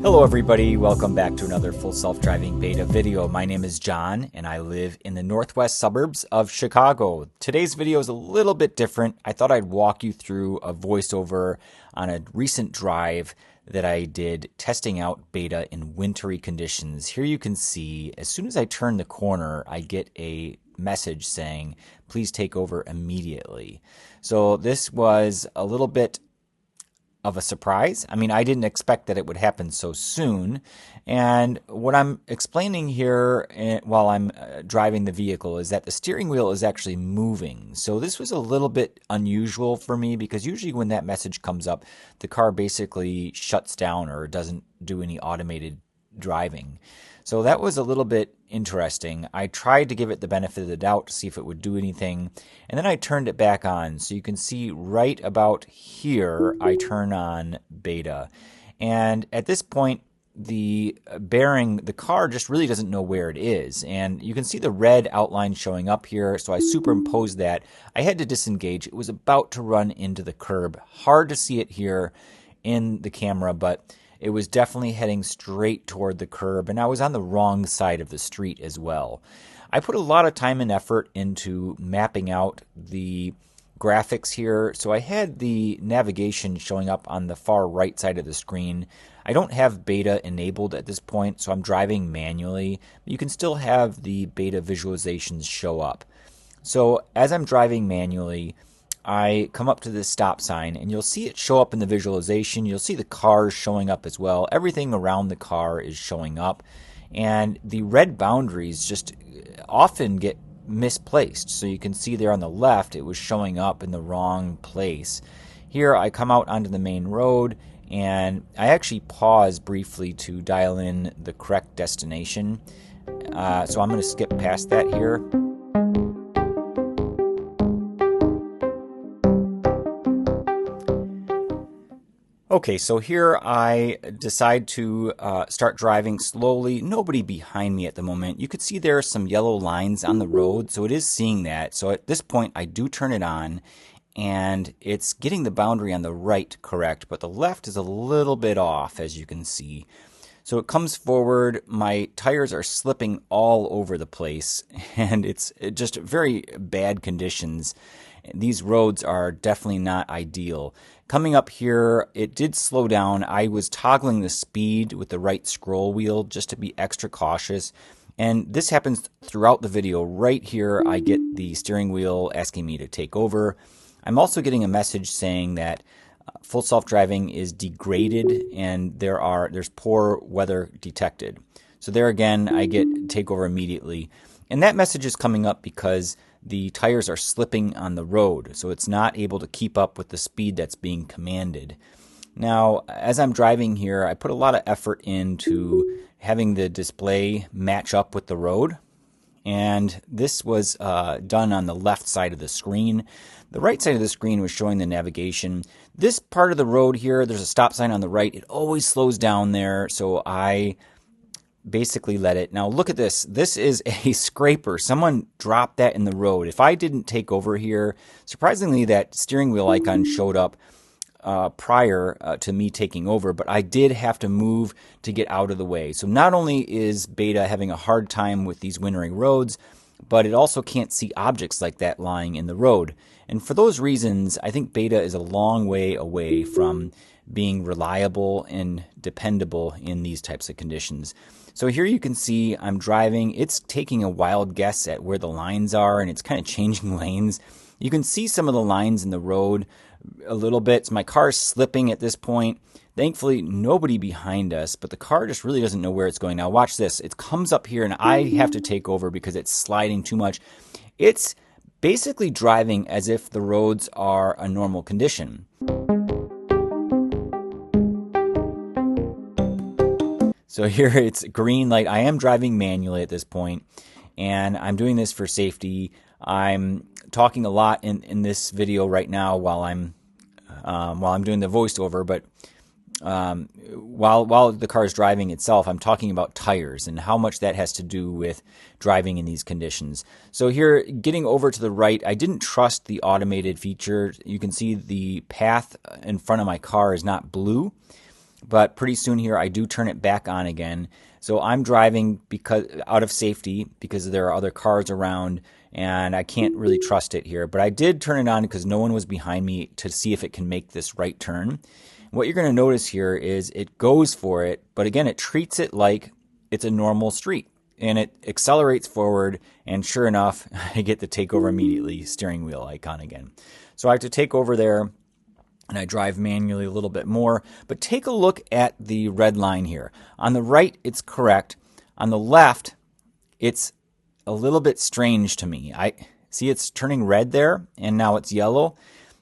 Hello everybody, welcome back to another full self-driving beta video. My name is John and I live in the northwest suburbs of Chicago. Today's video is a little bit different. I thought I'd walk you through a voiceover on a recent drive that I did testing out beta in wintry conditions. Here you can see as soon as I turn the corner, I get a message saying, please take over immediately. So this was a little bit of a surprise. I mean, I didn't expect that it would happen so soon. And what I'm explaining here while I'm driving the vehicle is that the steering wheel is actually moving. So this was a little bit unusual for me because usually when that message comes up, the car basically shuts down or doesn't do any automated driving. So that was a little bit interesting. I tried to give it the benefit of the doubt to see if it would do anything, and then I turned it back on. So you can see right about here, I turn on beta. And at this point, the car just really doesn't know where it is. And you can see the red outline showing up here, so I superimposed that. I had to disengage. It was about to run into the curb. Hard to see it here in the camera, but it was definitely heading straight toward the curb, and I was on the wrong side of the street as well. I put a lot of time and effort into mapping out the graphics here, so I had the navigation showing up on the far right side of the screen. I don't have beta enabled at this point, so I'm driving manually. You can still have the beta visualizations show up. So as I'm driving manually, I come up to this stop sign and you'll see it show up in the visualization. You'll see the cars showing up as well. Everything around the car is showing up, and the red boundaries just often get misplaced. So you can see there on the left it was showing up in the wrong place. Here I come out onto the main road and I actually pause briefly to dial in the correct destination. So I'm going to skip past that here. Okay, so here I decide to start driving slowly. Nobody behind me at the moment. You could see there are some yellow lines on the road, so it is seeing that. So at this point, I do turn it on, and it's getting the boundary on the right correct, but the left is a little bit off, as you can see. So it comes forward, my tires are slipping all over the place, and it's just very bad conditions. These roads are definitely not ideal. Coming up here, it did slow down. I was toggling the speed with the right scroll wheel just to be extra cautious. And this happens throughout the video. Right here, I get the steering wheel asking me to take over. I'm also getting a message saying that full self-driving is degraded and there's poor weather detected. So there again, I get take over immediately. And that message is coming up because the tires are slipping on the road, so it's not able to keep up with the speed that's being commanded. Now, as I'm driving here, I put a lot of effort into having the display match up with the road, and this was done on the left side of the screen. The right side of the screen was showing the navigation. This part of the road here, there's a stop sign on the right. It always slows down there, so I basically let it. Now look at this. This is a scraper. Someone dropped that in the road. If I didn't take over here, surprisingly that steering wheel icon showed up prior to me taking over, but I did have to move to get out of the way. So not only is beta having a hard time with these wintering roads, but it also can't see objects like that lying in the road. And for those reasons, I think beta is a long way away from being reliable and dependable in these types of conditions. So here you can see I'm driving. It's taking a wild guess at where the lines are, and it's kind of changing lanes. You can see some of the lines in the road a little bit. So my car is slipping at this point. Thankfully, nobody behind us, but the car just really doesn't know where it's going. Now watch this. It comes up here, and I have to take over because it's sliding too much. It's basically driving as if the roads are a normal condition. So here it's green light. I am driving manually at this point, and I'm doing this for safety. I'm talking a lot in this video right now while I'm doing the voiceover, but while the car is driving itself, I'm talking about tires and how much that has to do with driving in these conditions. So here, getting over to the right, I didn't trust the automated feature. You can see the path in front of my car is not blue. but pretty soon here I do turn it back on again. So I'm driving because out of safety because there are other cars around and I can't really trust it here. But I did turn it on because no one was behind me to see if it can make this right turn. What you're going to notice here is it goes for it, but again, it treats it like it's a normal street. And it accelerates forward, and sure enough, I get the takeover immediately, steering wheel icon again. So I have to take over there, and I drive manually a little bit more. But take a look at the red line here. On the right, it's correct. On the left, it's a little bit strange to me. I see it's turning red there, and now it's yellow.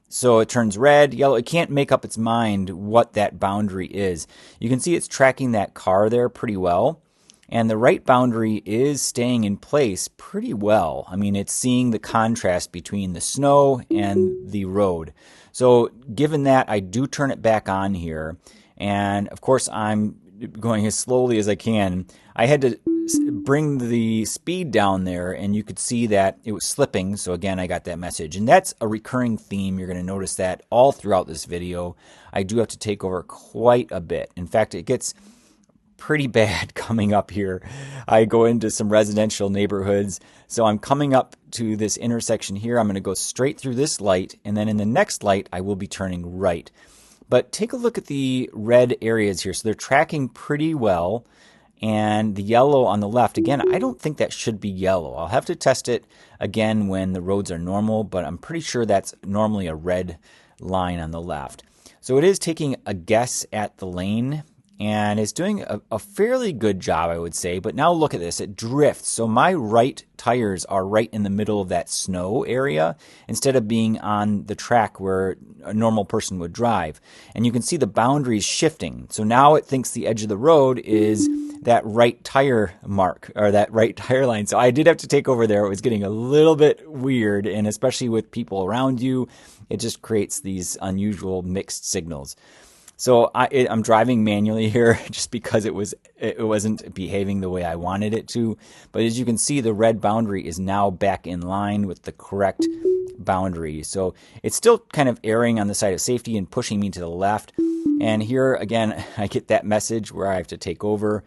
So it turns red, yellow. It can't make up its mind what that boundary is. You can see it's tracking that car there pretty well. And the right boundary is staying in place pretty well. I mean, it's seeing the contrast between the snow and the road. So given that, I do turn it back on here. And of course, I'm going as slowly as I can. I had to bring the speed down there, and you could see that it was slipping. So again, I got that message. And that's a recurring theme. You're going to notice that all throughout this video. I do have to take over quite a bit. In fact, it gets pretty bad coming up here. I go into some residential neighborhoods. So I'm coming up to this intersection here. I'm going to go straight through this light, and then in the next light, I will be turning right. But take a look at the red areas here. So they're tracking pretty well. And the yellow on the left, again, I don't think that should be yellow. I'll have to test it again when the roads are normal, but I'm pretty sure that's normally a red line on the left. So it is taking a guess at the lane, and it's doing a fairly good job, I would say. But now look at this. It drifts. So my right tires are right in the middle of that snow area instead of being on the track where a normal person would drive. And you can see the boundaries shifting. So now it thinks the edge of the road is that right tire mark or that right tire line. So I did have to take over there. It was getting a little bit weird. And especially with people around you, it just creates these unusual mixed signals. So I'm driving manually here just because it wasn't behaving the way I wanted it to. But as you can see, the red boundary is now back in line with the correct boundary. So it's still kind of erring on the side of safety and pushing me to the left. And here, again, I get that message where I have to take over.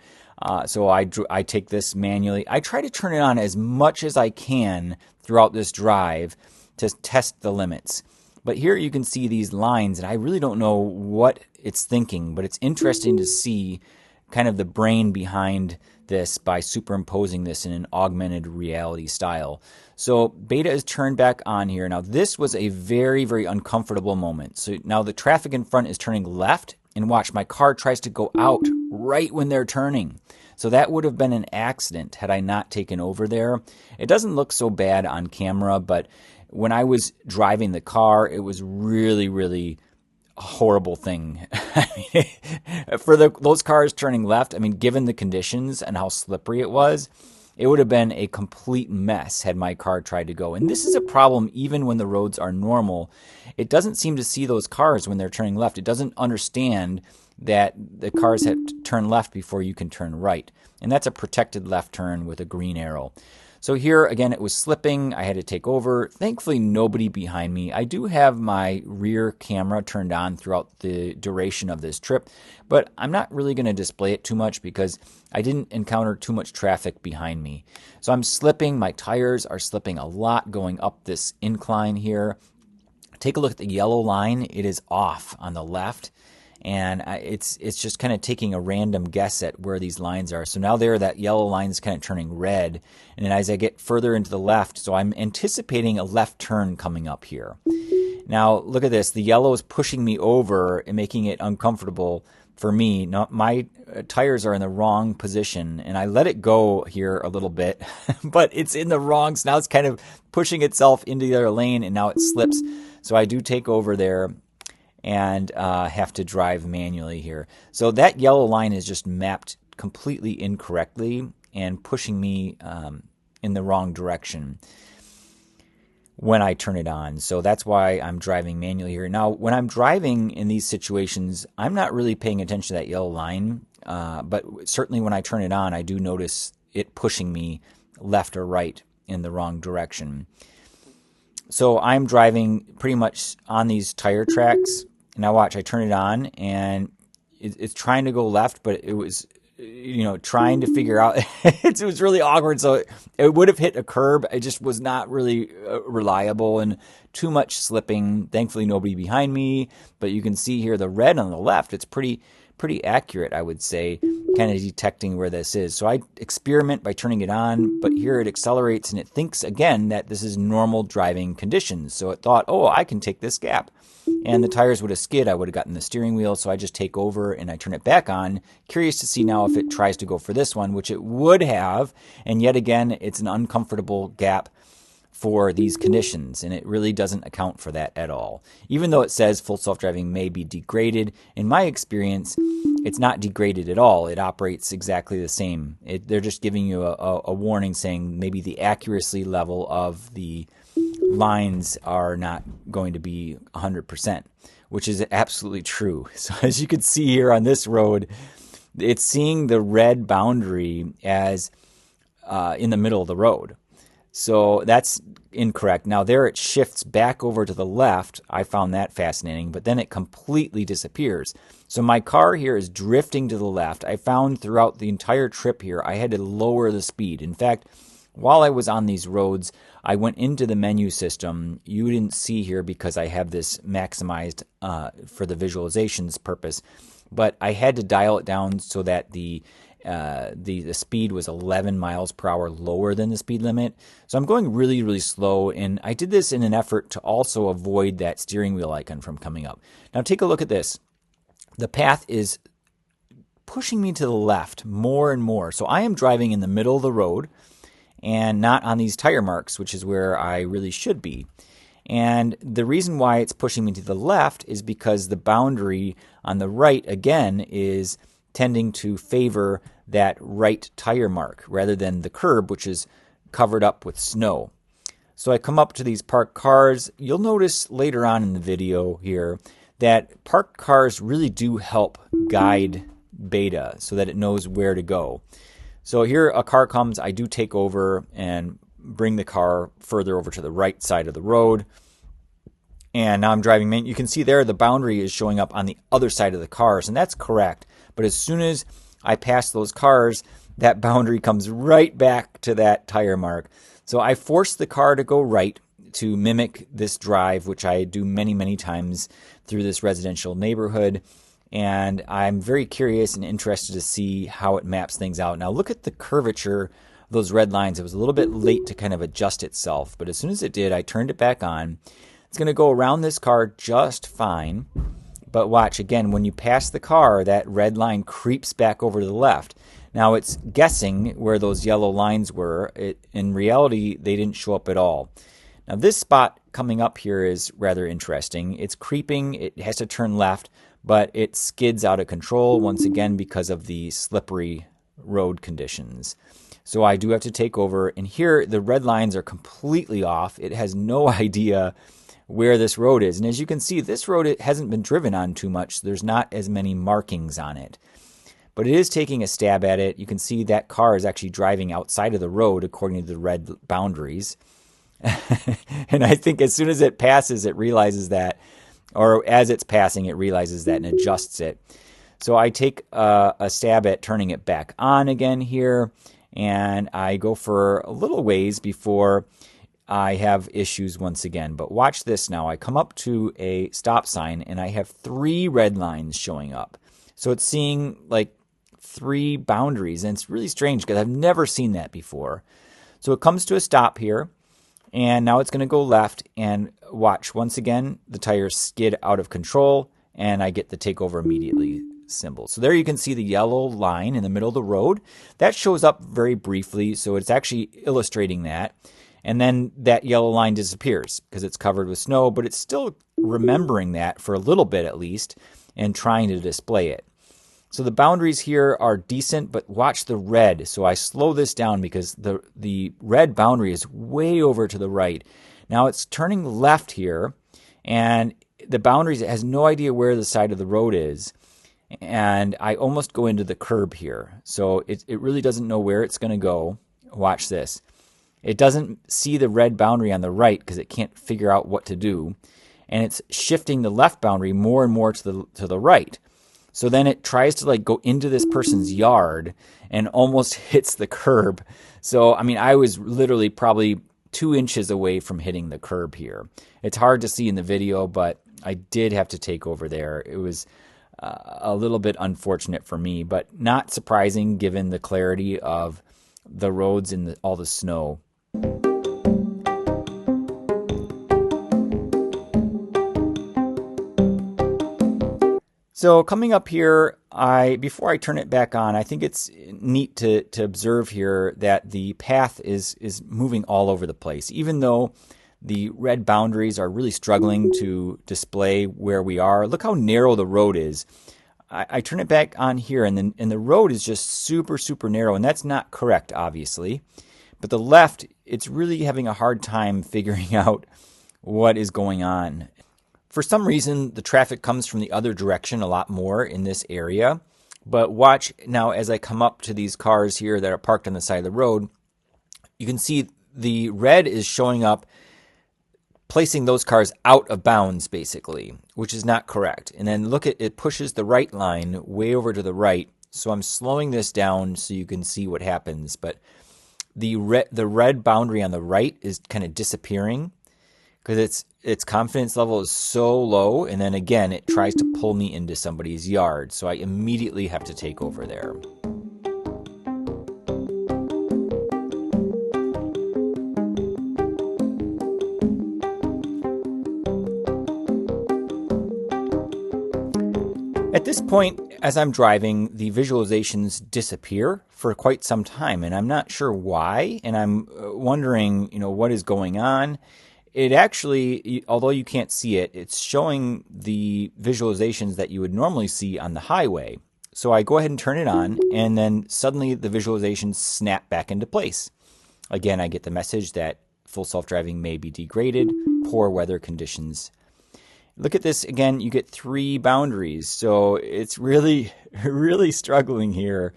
So I take this manually. I try to turn it on as much as I can throughout this drive to test the limits. But here you can see these lines, and I really don't know what it's thinking, but it's interesting to see kind of the brain behind this by superimposing this in an augmented reality style. So Beta is turned back on here. Now this was a very, very uncomfortable moment. So now the traffic in front is turning left, and watch, my car tries to go out right when they're turning. So that would have been an accident had I not taken over there. It doesn't look so bad on camera, but when I was driving the car, it was really, really a horrible thing. For those cars turning left, I mean, given the conditions and how slippery it was, it would have been a complete mess had my car tried to go. And this is a problem even when the roads are normal. It doesn't seem to see those cars when they're turning left. It doesn't understand that the cars have to turn left before you can turn right. And that's a protected left turn with a green arrow. So here, again, it was slipping. I had to take over. Thankfully, nobody behind me. I do have my rear camera turned on throughout the duration of this trip, but I'm not really going to display it too much because I didn't encounter too much traffic behind me. So I'm slipping. My tires are slipping a lot going up this incline here. Take a look at the yellow line. It is off on the left. And it's just kind of taking a random guess at where these lines are. So now that yellow line is kind of turning red. And then as I get further into the left, so I'm anticipating a left turn coming up here. Now, look at this. The yellow is pushing me over and making it uncomfortable for me. Now, my tires are in the wrong position, and I let it go here a little bit, but it's in the wrong. So now it's kind of pushing itself into the other lane, and now it slips. So I do take over there and have to drive manually here. So that yellow line is just mapped completely incorrectly and pushing me in the wrong direction when I turn it on. So that's why I'm driving manually here. Now, when I'm driving in these situations, I'm not really paying attention to that yellow line, but certainly when I turn it on, I do notice it pushing me left or right in the wrong direction. So I'm driving pretty much on these tire tracks. Now watch, I turn it on, and it's trying to go left, but it was, trying to figure out. It was really awkward. So it would have hit a curb. It just was not really reliable and too much slipping. Thankfully, nobody behind me. But you can see here the red on the left. It's pretty accurate, I would say, kind of detecting where this is. So I experiment by turning it on, but here it accelerates and it thinks again that this is normal driving conditions. So it thought, oh, I can take this gap. And the tires would have skid. I would have gotten the steering wheel. So I just take over and I turn it back on. Curious to see now if it tries to go for this one, which it would have. And yet again, it's an uncomfortable gap for these conditions, and it really doesn't account for that at all. Even though it says full self-driving may be degraded, in my experience, it's not degraded at all. It operates exactly the same. They're just giving you a warning saying maybe the accuracy level of the lines are not going to be 100%, which is absolutely true. So as you can see here on this road, it's seeing the red boundary as in the middle of the road. So that's incorrect. Now there it shifts back over to the left. I found that fascinating, but then it completely disappears. So my car here is drifting to the left. I found throughout the entire trip here, I had to lower the speed. In fact, while I was on these roads, I went into the menu system. You didn't see here because I have this maximized for the visualizations purpose, but I had to dial it down so that the speed was 11 miles per hour lower than the speed limit. So I'm going really, really slow, and I did this in an effort to also avoid that steering wheel icon from coming up. Now take a look at this. The path is pushing me to the left more and more. So I am driving in the middle of the road and not on these tire marks, which is where I really should be. And the reason why it's pushing me to the left is because the boundary on the right, again, is tending to favor that right tire mark rather than the curb, which is covered up with snow. So I come up to these parked cars. You'll notice later on in the video here that parked cars really do help guide Beta so that it knows where to go. So here a car comes, I do take over and bring the car further over to the right side of the road. And now I'm driving. You can see there the boundary is showing up on the other side of the cars, and that's correct. But as soon as I pass those cars, that boundary comes right back to that tire mark. So I force the car to go right to mimic this drive, which I do many, many times through this residential neighborhood. And I'm very curious and interested to see how it maps things out. Now look at the curvature of those red lines. It was a little bit late to kind of adjust itself, but as soon as it did, I turned it back on. It's going to go around this car just fine. But watch, again, when you pass the car, that red line creeps back over to the left. Now it's guessing where those yellow lines were. In reality, they didn't show up at all. Now this spot coming up here is rather interesting. It's creeping. It has to turn left, but it skids out of control once again because of the slippery road conditions. So I do have to take over. And here the red lines are completely off. It has no idea where this road is. And as you can see, this road it hasn't been driven on too much. So there's not as many markings on it. But it is taking a stab at it. You can see that car is actually driving outside of the road according to the red boundaries. And I think as soon as it passes, it realizes that, or as it's passing, it realizes that and adjusts it. So I take a stab at turning it back on again here. And I go for a little ways before I have issues once again. But watch this now. I come up to a stop sign and I have 3 red lines showing up. So it's seeing like 3 boundaries. And it's really strange because I've never seen that before. So it comes to a stop here. And now it's going to go left. And watch, once again, the tires skid out of control. And I get the takeover immediately symbol. So there you can see the yellow line in the middle of the road. That shows up very briefly. So it's actually illustrating that. And then that yellow line disappears because it's covered with snow, but it's still remembering that for a little bit at least and trying to display it. So the boundaries here are decent, but watch the red. So I slow this down because the red boundary is way over to the right. Now it's turning left here, and the boundaries, it has no idea where the side of the road is. And I almost go into the curb here. So it really doesn't know where it's going to go. Watch this. It doesn't see the red boundary on the right because it can't figure out what to do. And it's shifting the left boundary more and more to the right. So then it tries to like go into this person's yard and almost hits the curb. So, I mean, I was literally probably 2 inches away from hitting the curb here. It's hard to see in the video, but I did have to take over there. It was a little bit unfortunate for me, but not surprising given the clarity of the roads and all the snow. So coming up here, before I turn it back on, I think it's neat to observe here that the path is moving all over the place. Even though the red boundaries are really struggling to display where we are. Look how narrow the road is. I turn it back on here, and the road is just super, super narrow, and that's not correct, obviously. But the left, it's really having a hard time figuring out what is going on. For some reason, the traffic comes from the other direction a lot more in this area. But watch now as I come up to these cars here that are parked on the side of the road, you can see the red is showing up, placing those cars out of bounds, basically, which is not correct. And then look at it, pushes the right line way over to the right. So I'm slowing this down so you can see what happens. But the red boundary on the right is kind of disappearing because its confidence level is so low. And then again, it tries to pull me into somebody's yard. So I immediately have to take over there. At this point, as I'm driving, the visualizations disappear for quite some time, and I'm not sure why, and I'm wondering, what is going on. It actually, although you can't see it, it's showing the visualizations that you would normally see on the highway. So I go ahead and turn it on, and then suddenly the visualizations snap back into place. Again, I get the message that full self-driving may be degraded, poor weather conditions. Look at this again, you get 3 boundaries, so it's really, really struggling here.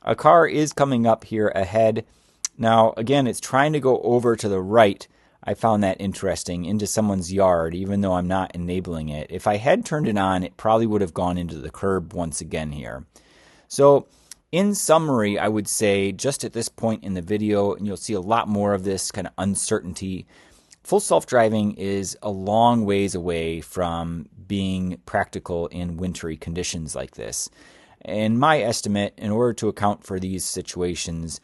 A car is coming up here ahead. Now, again, it's trying to go over to the right. I found that interesting, into someone's yard, even though I'm not enabling it. If I had turned it on, it probably would have gone into the curb once again here. So, in summary, I would say just at this point in the video, and you'll see a lot more of this kind of uncertainty, full self-driving is a long ways away from being practical in wintry conditions like this. In my estimate, in order to account for these situations,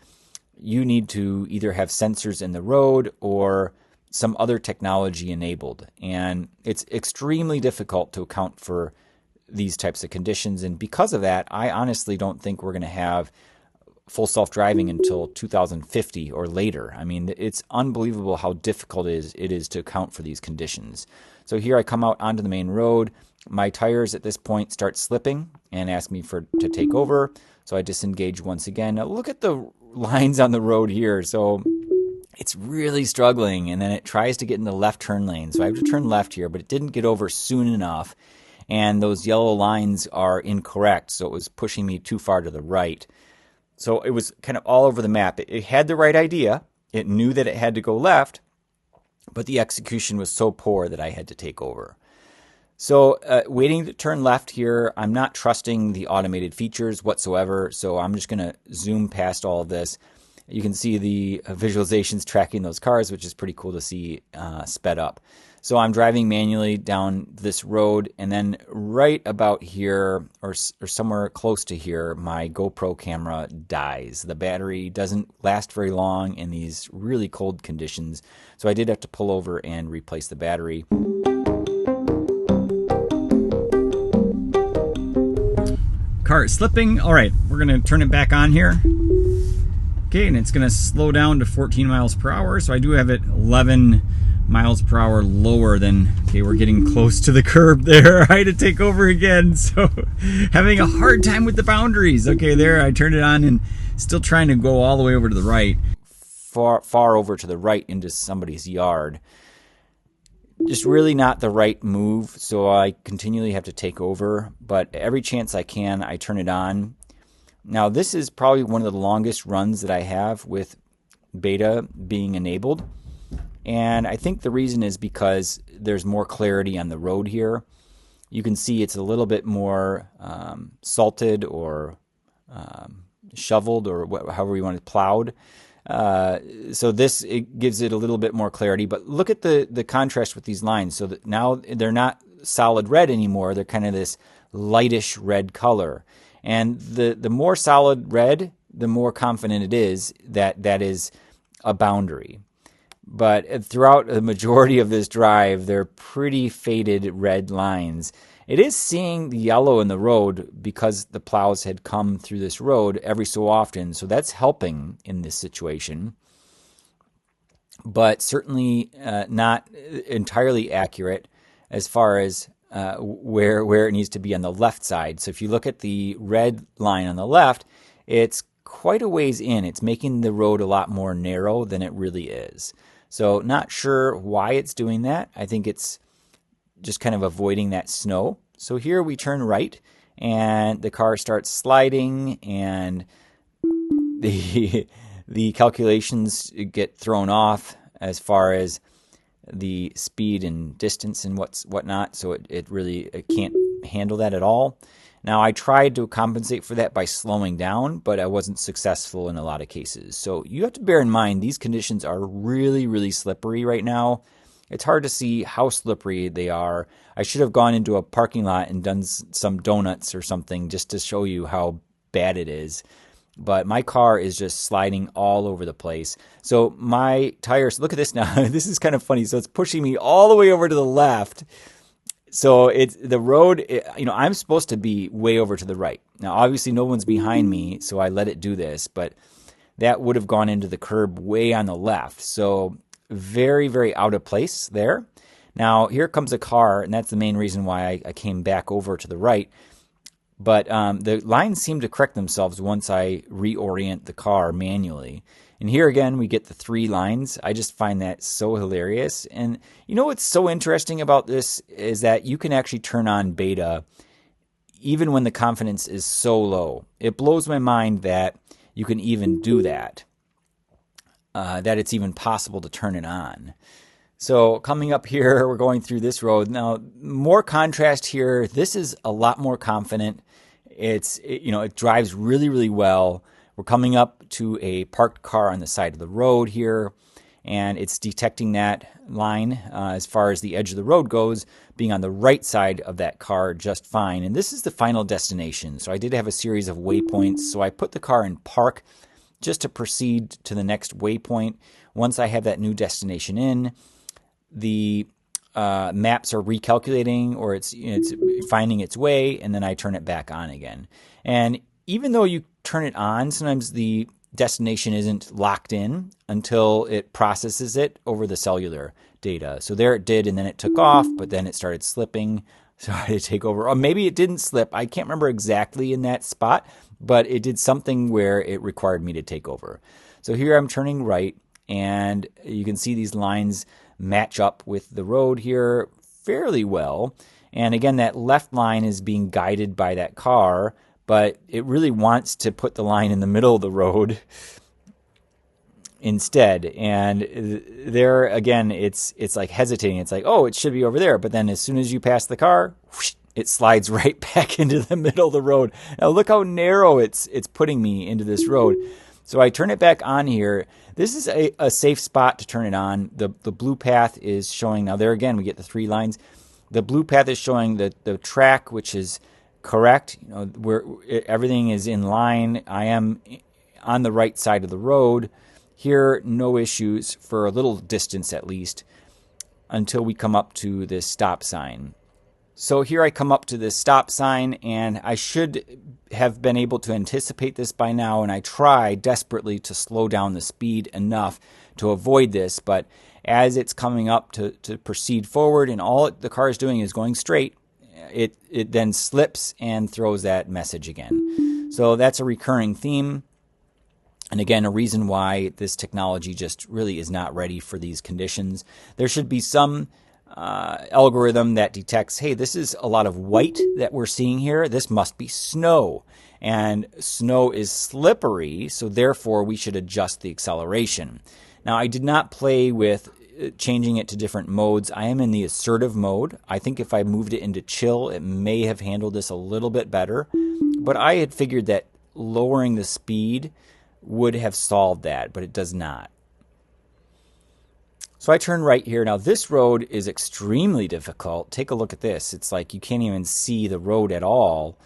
you need to either have sensors in the road or some other technology enabled. And it's extremely difficult to account for these types of conditions. And because of that, I honestly don't think we're going to have full self-driving until 2050 or later. I mean, it's unbelievable how difficult it is to account for these conditions. So here I come out onto the main road. My tires at this point start slipping and ask me to take over. So I disengage once again. Now look at the lines on the road here. So it's really struggling. And then it tries to get in the left turn lane. So I have to turn left here, but it didn't get over soon enough. And those yellow lines are incorrect. So it was pushing me too far to the right. So it was kind of all over the map. It had the right idea. It knew that it had to go left, but the execution was so poor that I had to take over. So waiting to turn left here, I'm not trusting the automated features whatsoever, so I'm just going to zoom past all of this. You can see the visualizations tracking those cars, which is pretty cool to see sped up. So I'm driving manually down this road, and then right about here, or somewhere close to here, my GoPro camera dies. The battery doesn't last very long in these really cold conditions, so I did have to pull over and replace the battery. Car is slipping. All right, we're going to turn it back on here. Okay, and it's going to slow down to 14 miles per hour, so I do have it 11 miles per hour lower than, okay, we're getting close to the curb there. I had to take over again, so having a hard time with the boundaries. Okay, there, I turned it on and still trying to go all the way over to the right, far over to the right into somebody's yard. Just really not the right move, so I continually have to take over, but every chance I can, I turn it on. Now, this is probably one of the longest runs that I have with beta being enabled. And I think the reason is because there's more clarity on the road here. you can see it's a little bit more salted or shoveled, or however you want it, plowed. So this, it gives it a little bit more clarity. But look at the contrast with these lines. So that now they're not solid red anymore. They're kind of this lightish red color. And the more solid red, the more confident it is that that is a boundary. But throughout the majority of this drive, they're pretty faded red lines. It is seeing the yellow in the road because the plows had come through this road every so often. So that's helping in this situation. But certainly not entirely accurate as far as where it needs to be on the left side. So if you look at the red line on the left, it's quite a ways in. It's making the road a lot more narrow than it really is. So not sure why it's doing that. I think it's just kind of avoiding that snow. So here we turn right and the car starts sliding, and the calculations get thrown off as far as the speed and distance and whatnot. So it can't handle that at all. Now, I tried to compensate for that by slowing down, but I wasn't successful in a lot of cases. So you have to bear in mind these conditions are really, really slippery right now. It's hard to see how slippery they are. I should have gone into a parking lot and done some donuts or something just to show you how bad it is. But my car is just sliding all over the place. So my tires, look at this now. This is kind of funny. So it's pushing me all the way over to the left. So it's the road, I'm supposed to be way over to the right. Now, obviously no one's behind me, so I let it do this, but that would have gone into the curb way on the left. So very, very out of place there. Now, here comes a car, and that's the main reason why I came back over to the right. But the lines seem to correct themselves once I reorient the car manually. And here again, we get the 3 lines. I just find that so hilarious. And you know what's so interesting about this is that you can actually turn on beta even when the confidence is so low. It blows my mind that you can even do that, that it's even possible to turn it on. So coming up here, we're going through this road. Now, more contrast here. This is a lot more confident. It drives really, really well. We're coming up to a parked car on the side of the road here, and it's detecting that line as far as the edge of the road goes, being on the right side of that car just fine. And this is the final destination. So I did have a series of waypoints. So I put the car in park just to proceed to the next waypoint. Once I have that new destination in, the maps are recalculating, or it's finding its way, and then I turn it back on again. And even though you turn it on, sometimes the destination isn't locked in until it processes it over the cellular data. So there it did, and then it took off, but then it started slipping, so I had to take over. Or maybe it didn't slip. I can't remember exactly in that spot, but it did something where it required me to take over. So here I'm turning right, and you can see these lines match up with the road here fairly well. And again, that left line is being guided by that car, but it really wants to put the line in the middle of the road instead. And there again, it's like hesitating. It's like, oh, it should be over there. But then as soon as you pass the car, whoosh, it slides right back into the middle of the road. Now look how narrow it's putting me into this road. So I turn it back on here. This is a safe spot to turn it on. The blue path is showing, now there again, we get the 3 lines. The blue path is showing the track, which is correct. Where everything is in line. I am on the right side of the road. Here, no issues for a little distance at least, until we come up to this stop sign. So here I come up to this stop sign, and I should have been able to anticipate this by now, and I try desperately to slow down the speed enough to avoid this, but as it's coming up to proceed forward, and all the car is doing is going straight, it then slips and throws that message again. So that's a recurring theme. And again, a reason why this technology just really is not ready for these conditions. There should be some algorithm that detects, hey, this is a lot of white that we're seeing here. This must be snow. And snow is slippery, so therefore we should adjust the acceleration. Now, I did not play with changing it to different modes. I am in the assertive mode. I think if I moved it into chill, it may have handled this a little bit better. But I had figured that lowering the speed would have solved that, but it does not. So I turn right here. Now this road is extremely difficult. Take a look at this. It's like you can't even see the road at all.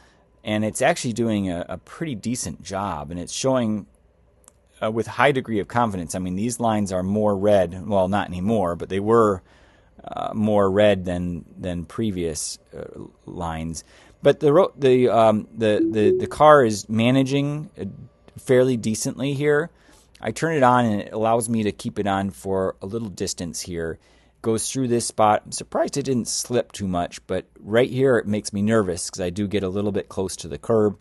And it's actually doing a pretty decent job. And it's showing with high degree of confidence. I mean, these lines are more red. Well, not anymore, but they were more red than previous lines. But the car is managing fairly decently here. I turn it on and it allows me to keep it on for a little distance here. Goes through this spot. I'm surprised it didn't slip too much, but right here it makes me nervous because I do get a little bit close to the curb.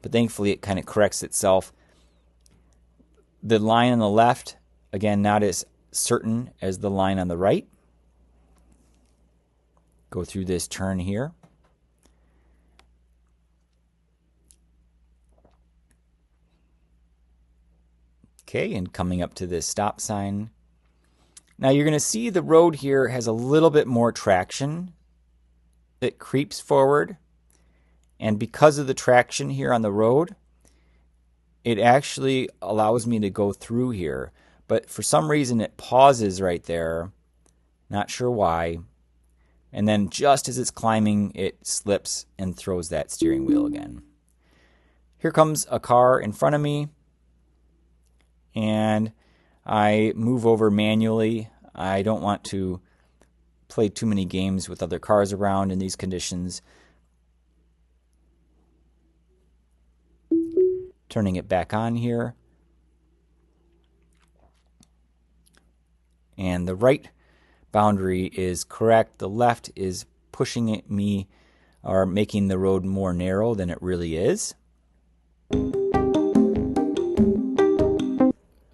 But thankfully it kind of corrects itself. The line on the left, again, not as certain as the line on the right. Go through this turn here. Okay, and coming up to this stop sign. Now you're going to see the road here has a little bit more traction. It creeps forward. And because of the traction here on the road, it actually allows me to go through here. But for some reason it pauses right there. Not sure why. And then just as it's climbing, it slips and throws that steering wheel again. Here comes a car in front of me. And I move over manually. I don't want to play too many games with other cars around in these conditions. Turning it back on here. And the right boundary is correct. The left is pushing it me or making the road more narrow than it really is.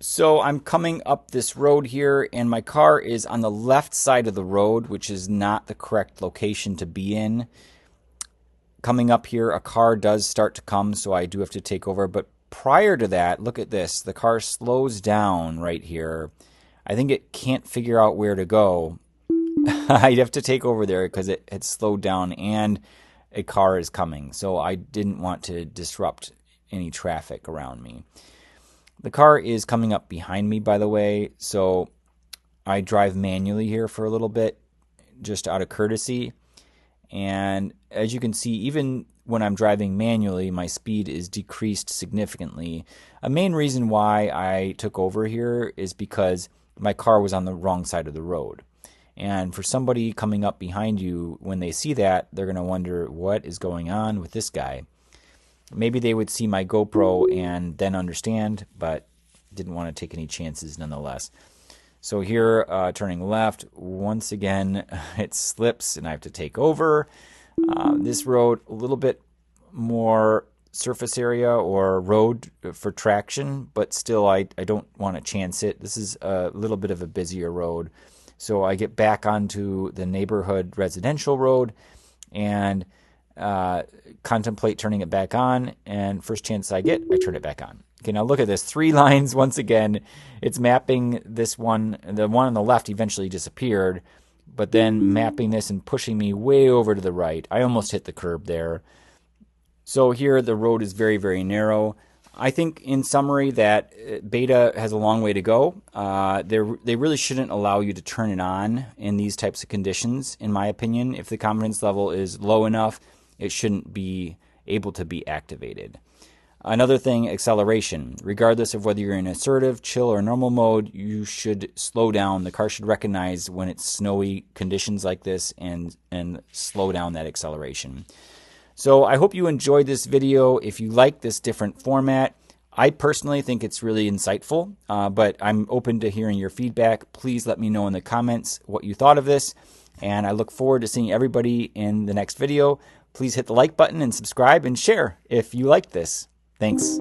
So I'm coming up this road here and my car is on the left side of the road, which is not the correct location to be in. Coming up here, a car does start to come, so I do have to take over. But prior to that, look at this. The car slows down right here. I think it can't figure out where to go. I'd have to take over there because it had slowed down and a car is coming. So I didn't want to disrupt any traffic around me. The car is coming up behind me, by the way, so I drive manually here for a little bit, just out of courtesy. And as you can see, even when I'm driving manually, my speed is decreased significantly. A main reason why I took over here is because my car was on the wrong side of the road. And for somebody coming up behind you, when they see that, they're going to wonder what is going on with this guy. Maybe they would see my GoPro and then understand, but didn't want to take any chances nonetheless. So here, turning left, once again, it slips and I have to take over. This road, a little bit more surface area or road for traction, but still I don't want to chance it. This is a little bit of a busier road. So I get back onto the neighborhood residential road and contemplate turning it back on, and first chance I get, I turn it back on. Okay, now look at this. 3 lines once again. It's mapping this one. The one on the left eventually disappeared, but then mapping this and pushing me way over to the right. I almost hit the curb there. So here the road is very, very narrow. I think in summary that Beta has a long way to go. They really shouldn't allow you to turn it on in these types of conditions, in my opinion. If the confidence level is low enough, it shouldn't be able to be activated. Another thing, acceleration. Regardless of whether you're in assertive, chill, or normal mode, you should slow down. The car should recognize when it's snowy conditions like this and slow down that acceleration. So I hope you enjoyed this video. If you like this different format, I personally think it's really insightful, but I'm open to hearing your feedback. Please let me know in the comments what you thought of this, and I look forward to seeing everybody in the next video. Please hit the like button and subscribe and share if you like this. Thanks.